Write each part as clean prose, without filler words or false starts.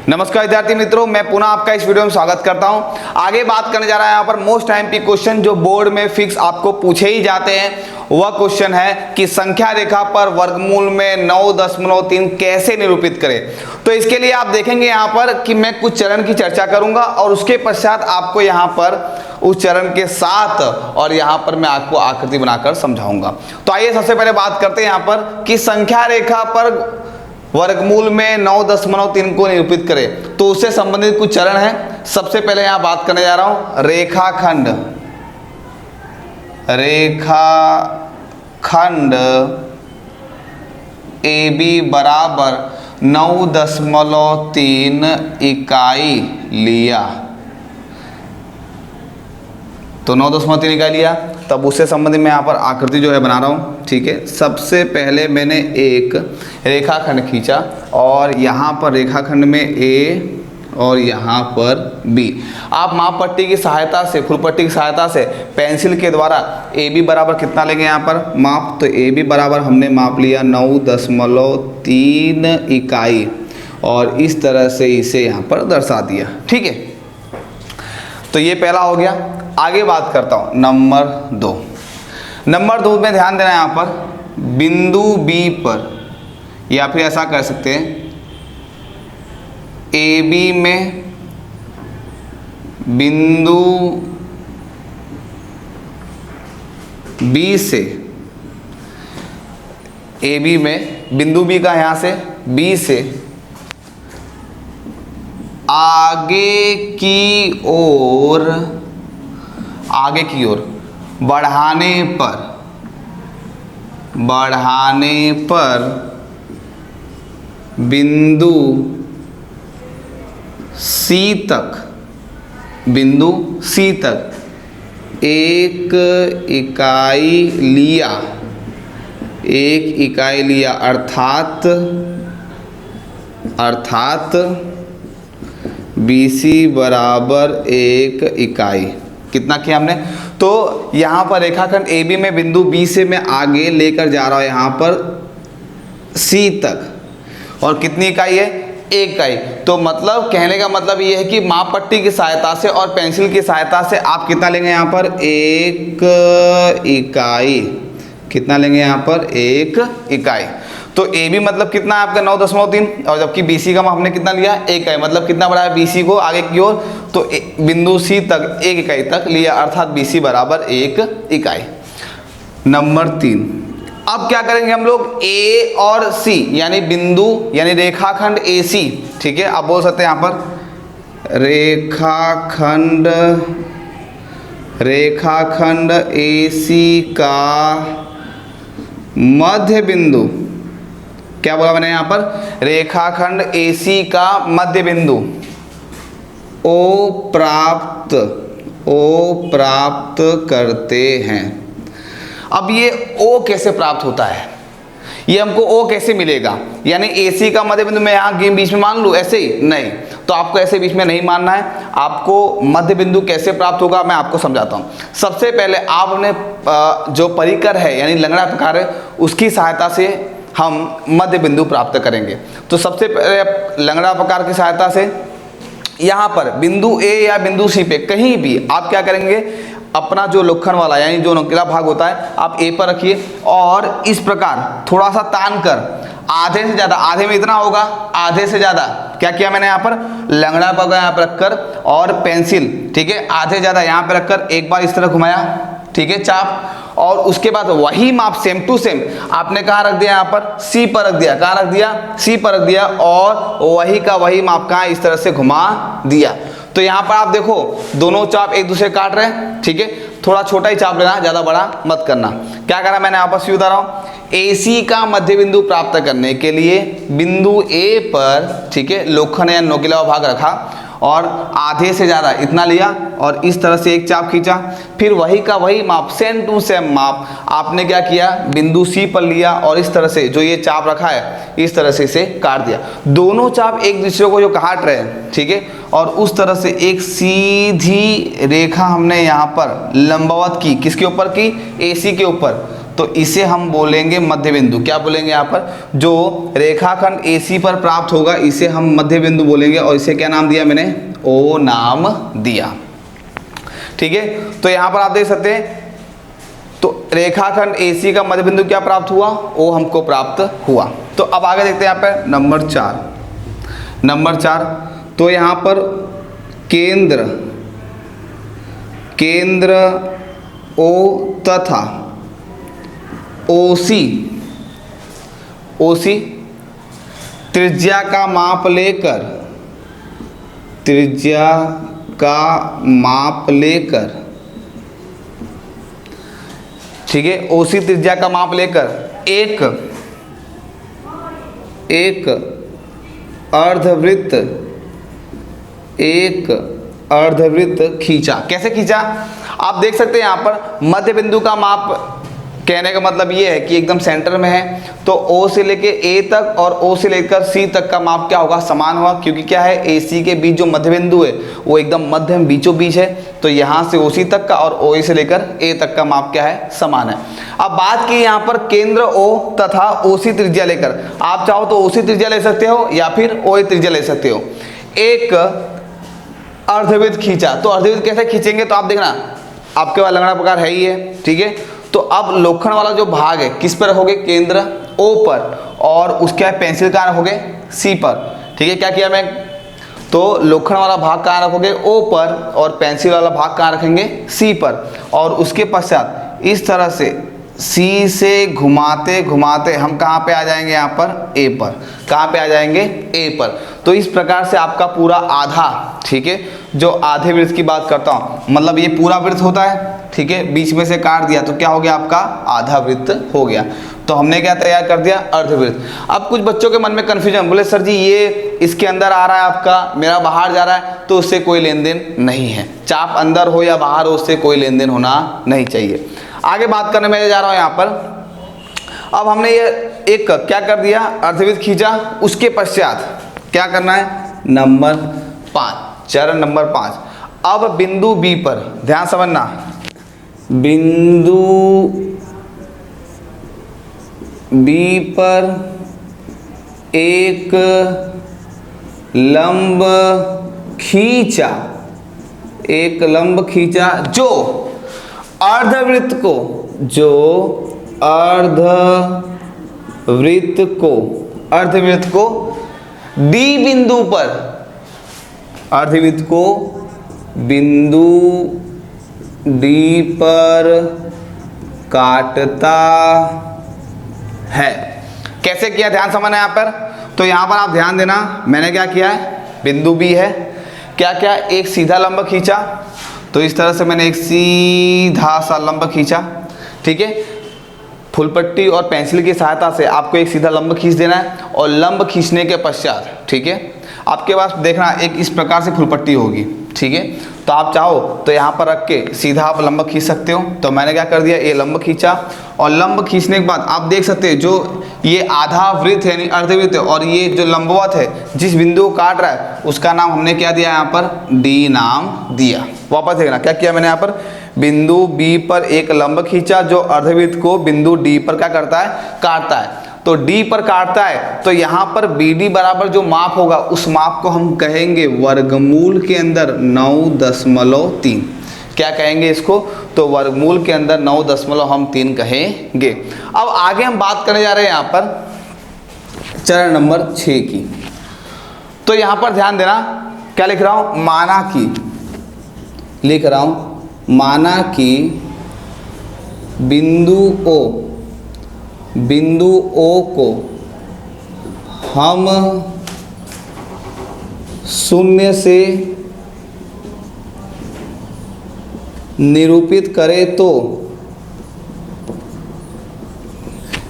नमस्कार विद्यार्थी मित्रों, मैं पुनः आपका इस वीडियो में स्वागत करता हूं। आगे बात करने जा रहा है यहाँ पर मोस्ट आईएमपी क्वेश्चन जो बोर्ड में फिक्स आपको पूछे ही जाते हैं। वह क्वेश्चन है कि संख्या रेखा पर वर्गमूल में 9.3 कैसे निरूपित करें। तो इसके लिए आप देखेंगे यहाँ पर कि मैं कुछ चरण की चर्चा करूंगा और उसके पश्चात आपको यहाँ पर उस चरण के साथ और यहाँ पर मैं आपको आकृति बनाकर समझाऊंगा। तो आइए सबसे पहले बात करते हैं यहाँ पर कि संख्या रेखा पर वर्गमूल में 9.3 को निरूपित करें। तो उससे संबंधित कुछ चरण हैं। सबसे पहले यहां बात करने जा रहा हूं रेखाखंड AB बराबर 9.3 इकाई लिया। तो 9.3 इकाई लिया, तब उससे संबंधित मैं यहाँ पर आकृति जो है बना रहा हूँ। ठीक है, सबसे पहले मैंने एक रेखाखंड खींचा और यहाँ पर रेखाखंड में A और यहाँ पर B। आप माप पट्टी की सहायता से, फुल पट्टी की सहायता से पेंसिल के द्वारा AB बराबर कितना लेंगे यहाँ पर माप। तो AB बराबर हमने माप लिया 9.3 इकाई और इस तरह से इसे यहाँ पर दर्शा दिया। ठीक है, तो ये पहला हो गया। आगे बात करता हूं नंबर 2 में ध्यान देना यहाँ पर बिंदु B पर, या फिर ऐसा कर सकते हैं AB में बिंदु B से, AB में बिंदु B का यहाँ से B से आगे की ओर बढ़ाने पर बिंदु C तक एक इकाई लिया अर्थात BC बराबर 1 इकाई। कितना किया हमने? तो यहाँ पर रेखाखंड AB में बिंदु B से मैं आगे लेकर जा रहा हूँ यहाँ पर C तक, और कितनी इकाई है? 1 इकाई। तो मतलब कहने का मतलब ये है कि माप पट्टी की सहायता से और पेंसिल की सहायता से आप कितना लेंगे यहाँ पर? 1 इकाई। कितना लेंगे यहाँ पर? 1 इकाई। तो AB मतलब कितना है आपका 9.3, और जबकि BC का हमने कितना लिया? 1 इकाई। मतलब कितना बढ़ाया BC को आगे की ओर? तो बिंदु C तक 1 इकाई तक लिया, अर्थात BC बराबर 1 इकाई। नंबर 3, अब क्या करेंगे हम लोग? A और C यानी बिंदु यानी रेखाखंड AC। ठीक है, आप बोल सकते हैं यहाँ पर रेखाखंड AC का मध्य बिंदु। क्या बोला मैंने यहाँ पर? रेखाखंड AC का मध्य बिंदु O प्राप्त करते हैं। अब ये O कैसे प्राप्त होता है? ये हमको O कैसे मिलेगा? यानी AC का मध्य बिंदु मैं यहाँ बीच में मान लूँ ऐसे ही? नहीं, तो आपको ऐसे बीच में नहीं मानना है। आपको मध्य बिंदु कैसे प्राप्त होगा मैं आपको समझाता हूँ। सबसे पहले आपने जो परिकर है यानी लंगड़ा प्रकार है उसकी सहायता से हम मध्य बिंदु प्राप्त करेंगे। तो सबसे पहले लंगड़ा प्रकार की सहायता से यहाँ पर बिंदु A या बिंदु C पे कहीं भी आप क्या करेंगे? अपना जो लोखंड वाला यानी जो नुकीला भाग होता है आप A पर रखिए और इस प्रकार थोड़ा सा तान कर आधे से ज़्यादा, आधे में इतना होगा, आधे से ज़्यादा क्या किया मैंने यहाँ पर? लंगड़ा भाग यहाँ पर रखकर और पेंसिल, ठीक है, आधे ज़्यादा यहाँ पर रखकर एक बार इस तरह घुमाया। ठीक है, चाप, और उसके बाद वही माप सेम टू सेम आपने कहाँ रख दिया? यहाँ पर C पर रख दिया। कहाँ रख दिया? C पर रख दिया, और वही का वही माप कहाँ इस तरह से घुमा दिया। तो यहाँ पर आप देखो दोनों चाप एक दूसरे काट रहे हैं। ठीक है, थोड़ा छोटा ही चाप लेना, ज़्यादा बड़ा मत करना। क्या करा मैंने यहाँ पर सी बता रहा हूँ? AC का मध्य बिंदु प्राप्त करने के लिए बिंदु A पर, ठीक है, लोखंड या नोकीला भाग रखा और आधे से ज़्यादा इतना लिया और इस तरह से एक चाप खींचा। फिर वही का वही माप सेम टू सेम माप आपने क्या किया? बिंदु C पर लिया और इस तरह से जो ये चाप रखा है इस तरह से इसे काट दिया। दोनों चाप एक दूसरे को जो काट रहे हैं, ठीक है, और उस तरह से एक सीधी रेखा हमने यहाँ पर लंबवत की। किसके ऊपर की? AC के ऊपर। तो इसे हम बोलेंगे मध्य बिंदु। क्या बोलेंगे यहाँ पर? जो रेखाखंड AC पर प्राप्त होगा इसे हम मध्य बिंदु बोलेंगे, और इसे क्या नाम दिया मैंने? O नाम दिया। ठीक है, तो यहाँ पर आप देख सकते हैं, तो रेखाखंड AC का मध्य बिंदु क्या प्राप्त हुआ? O हमको प्राप्त हुआ। तो अब आगे देखते हैं यहाँ पे नंबर 4। तो यहाँ पर केंद्र O तथा OC त्रिज्या का माप लेकर, ठीक है, OC त्रिज्या का माप लेकर एक अर्धवृत्त खींचा। कैसे खींचा? आप देख सकते हैं यहाँ पर मध्य बिंदु का माप, कहने का मतलब ये है कि एकदम सेंटर में है, तो O से लेके A तक और O से लेकर C तक का माप क्या होगा? समान होगा, क्योंकि क्या है, AC के बीच जो मध्य बिंदु है वो एकदम मध्य में बीचों बीच है, तो यहाँ से OC तक का और OA से लेकर A तक का माप क्या है? समान है। अब बात की यहाँ पर केंद्र O तथा OC त्रिज्या लेकर, आप चाहो तो OC त्रिज्या ले सकते हो या फिर OA त्रिज्या ले सकते हो। एक अर्धवृत्त खींचा, तो अर्धवृत्त कैसे खींचेंगे? तो आप देखना, आपके पास लगना प्रकार है ही है, ठीक है। तो अब लोखंड वाला जो भाग है किस पर रखोगे? केंद्र O पर, और उसके पेंसिल कहाँ रखोगे? C पर, ठीक है। क्या किया मैं? तो लोखंड वाला भाग कहाँ रखोगे? O पर, और पेंसिल वाला भाग कहाँ रखेंगे? C पर, और उसके पश्चात इस तरह से C से घुमाते घुमाते हम कहाँ पे आ जाएंगे? यहाँ पर A पर। कहाँ पे आ जाएंगे? A पर। तो इस प्रकार से आपका पूरा आधा, ठीक है, जो आधे वृत्त की बात करता हूँ, मतलब ये पूरा वृत्त होता है, ठीक है, बीच में से काट दिया तो क्या हो गया? आपका आधा वृत्त हो गया। तो हमने क्या तैयार कर दिया? अर्धवृत्त। अब कुछ बच्चों के मन में कन्फ्यूजन, बोले सर जी ये इसके अंदर आ रहा है आपका, मेरा बाहर जा रहा है, तो उससे कोई लेन देन नहीं है। चाप अंदर हो या बाहर हो, उससे कोई लेन देन होना नहीं चाहिए। आगे बात करने में जा रहा हूँ यहाँ पर। अब हमने ये एक क्या कर दिया? अर्धवृत्त खींचा। उसके पश्चात क्या करना है? नंबर 5, चरण नंबर 5। अब बिंदु B पर ध्यान समझना, बिंदु B पर एक लंब खींचा, जो अर्धवृत्त को D बिंदु पर, अर्धवृत्त को बिंदु D पर काटता है। कैसे किया? ध्यान समझना यहाँ पर। तो यहाँ पर आप ध्यान देना, मैंने क्या किया है? बिंदु B है, क्या एक सीधा लंब खींचा, तो इस तरह से मैंने एक सीधा सा लंब खींचा, ठीक है। फुल पट्टी और पेंसिल की सहायता से आपको एक सीधा लंब खींच देना है, और लंब खींचने के पश्चात, ठीक है, आपके पास देखना एक इस प्रकार से फुल पट्टी होगी, ठीक है। तो आप चाहो तो यहाँ पर रख के सीधा आप लंब खींच सकते हो। तो मैंने क्या कर दिया? ये लंब खींचा, और लंब खींचने के बाद आप देख सकते हैं जो ये आधा वृत्त है यानी अर्धवृत्त है, और ये जो लंबवत है जिस बिंदु को काट रहा है उसका नाम हमने क्या दिया? यहाँ पर D नाम दिया। वापस देखना क्या किया मैंने यहाँ पर? बिंदु B पर एक लंब खींचा जो अर्धवृत्त को बिंदु D पर क्या करता है? काटता है। तो D पर काटता है, तो यहाँ पर BD बराबर जो माप होगा उस माप को हम कहेंगे वर्गमूल के अंदर 9.3। क्या कहेंगे इसको? तो वर्गमूल के अंदर 9.3 कहेंगे। अब आगे हम बात करने जा रहे हैं यहाँ पर चरण नंबर 6 की। तो यहाँ पर ध्यान देना, क्या लिख रहा हूँ? माना कि बिंदु O को हम शून्य से निरूपित करें तो,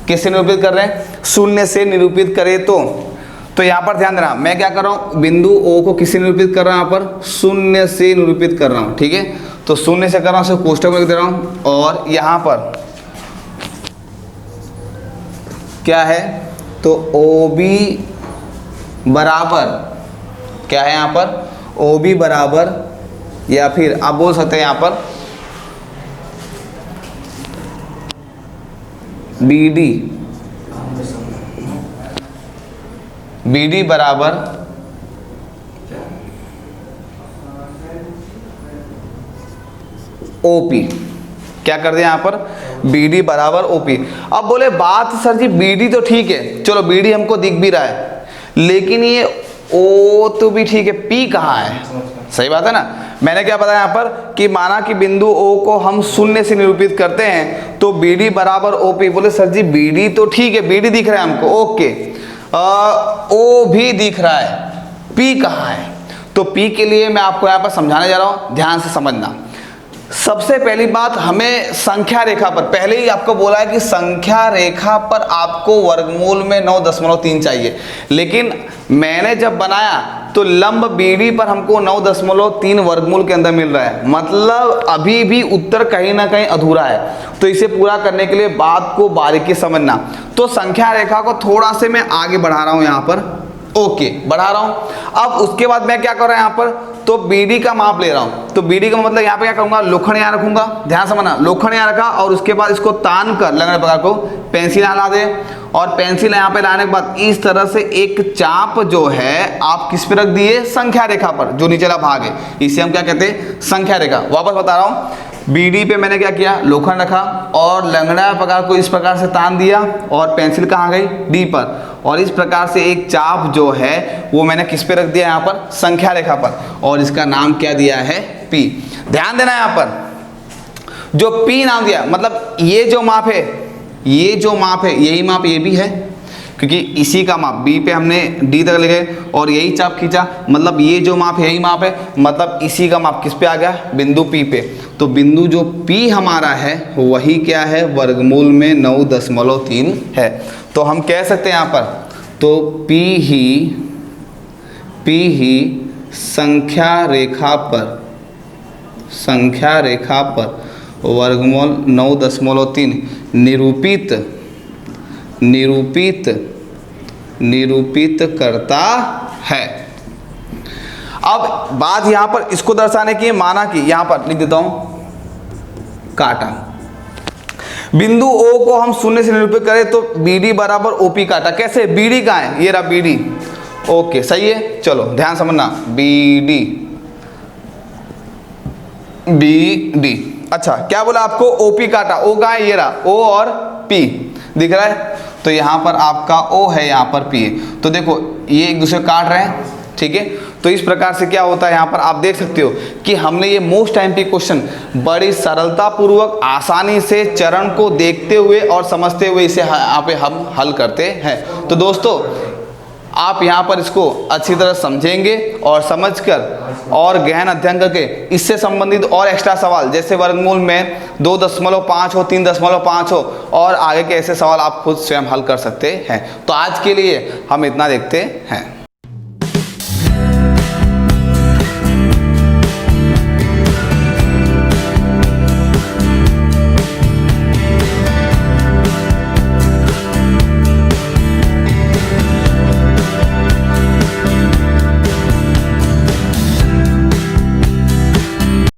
किससे निरूपित कर रहे हैं? शून्य से निरूपित करें तो यहाँ पर ध्यान देना, मैं क्या कर रहा हूँ? बिंदु O को किससे निरूपित कर रहा हूँ? यहाँ पर शून्य से निरूपित कर रहा हूँ, ठीक है। तो शून्य से कर रहा हूँ, सिर्फ कोष्ठक में लिख दे रहा हूँ, और यहाँ पर क्या है? तो OB बराबर क्या है? यहाँ पर OB बराबर, या फिर आप बोल सकते हैं यहाँ पर बी डी बराबर OP। क्या कर दिया यहाँ पर, BD बराबर OP। अब बोले बात सर जी BD तो ठीक है, चलो BD हमको दिख भी रहा है, लेकिन ये O तो भी ठीक है, P कहाँ है? सही बात है ना। मैंने क्या बताया यहाँ पर कि माना कि बिंदु O को हम शून्य से निरूपित करते हैं तो BD बराबर OP। बोले सर जी BD तो ठीक है, BD दिख रहा है हमको, ओके, O भी दिख रहा है, P कहाँ है? तो P के लिए मैं आपको यहाँ पर समझाने जा रहा हूँ, ध्यान से समझना। सबसे पहली बात, हमें संख्या रेखा पर, पहले ही आपको बोला है कि संख्या रेखा पर आपको वर्गमूल में 9.3 चाहिए, लेकिन मैंने जब बनाया तो लंब BD पर हमको 9.3 वर्गमूल के अंदर मिल रहा है, मतलब अभी भी उत्तर कहीं ना कहीं अधूरा है। तो इसे पूरा करने के लिए बात को बारीकी समझना। तो संख्या रेखा को थोड़ा से मैं आगे बढ़ा रहा हूं यहाँ पर, ओके बढ़ा रहा हूं। अब उसके बाद मैं क्या कर रहा हूं यहाँ पर, तो BD का माप ले रहा हूं। तो BD का मतलब यहाँ पे क्या करूंगा, लोखंड यहाँ रखूंगा, ध्यान समझना, लोखंड यहाँ रखा और उसके बाद इसको तान कर लगने प्रकार को पेंसिल यहाँ ला दे, और पेंसिल यहाँ पे लाने के बाद इस तरह से एक चाप जो है आप किस पे रख दिए, संख्या रेखा पर, जो नीचेला भाग है इसे हम क्या कहते हैं, संख्या रेखा। वापस बता रहा हूँ, BD पे मैंने क्या किया, लोखंड रखा और लंगड़ा प्रकार को इस प्रकार से तान दिया और पेंसिल कहाँ गई, D पर, और इस प्रकार से एक चाप जो है वो मैंने किस पे रख दिया, यहाँ पर संख्या रेखा पर, और इसका नाम क्या दिया है, P। ध्यान देना यहाँ पर जो P नाम दिया, मतलब ये जो माप है, ये जो माप है यही माप ये भी है, क्योंकि इसी का माप B पे हमने D तक ले गए और यही चाप खींचा, मतलब ये जो माप है यही माप है, मतलब इसी का माप किस पे आ गया, बिंदु P पे। तो बिंदु जो P हमारा है वही क्या है, वर्गमूल में 9.3 है। तो हम कह सकते हैं यहाँ पर, तो P ही संख्या रेखा पर वर्गमूल 9.3 निरूपित करता है। अब बात यहां पर इसको दर्शाने की, माना कि यहां पर लिख देता हूं, काटा बिंदु O को हम शून्य से निरूपित करें तो BD बराबर OP काटा। कैसे, BD कहाँ है, ये रहा BD, ओके सही है। चलो ध्यान समझना, BD, अच्छा क्या बोला आपको, OP काटा, O कहाँ है, ये रहा O और P दिख रहा है, तो यहाँ पर आपका O है, यहाँ पर P है। तो देखो ये एक दूसरे काट रहे हैं, ठीक है। तो इस प्रकार से क्या होता है, यहाँ पर आप देख सकते हो कि हमने ये मोस्ट टाइम क्वेश्चन बड़ी सरलता पूर्वक आसानी से चरण को देखते हुए और समझते हुए इसे यहाँ पे हम हल करते हैं। तो दोस्तों आप यहाँ पर इसको अच्छी तरह समझेंगे और समझकर और गहन अध्ययन करके इससे संबंधित और एक्स्ट्रा सवाल, जैसे वर्गमूल में 2.5 हो, 3.5 हो, और आगे के ऐसे सवाल आप खुद स्वयं हल कर सकते हैं। तो आज के लिए हम इतना देखते हैं।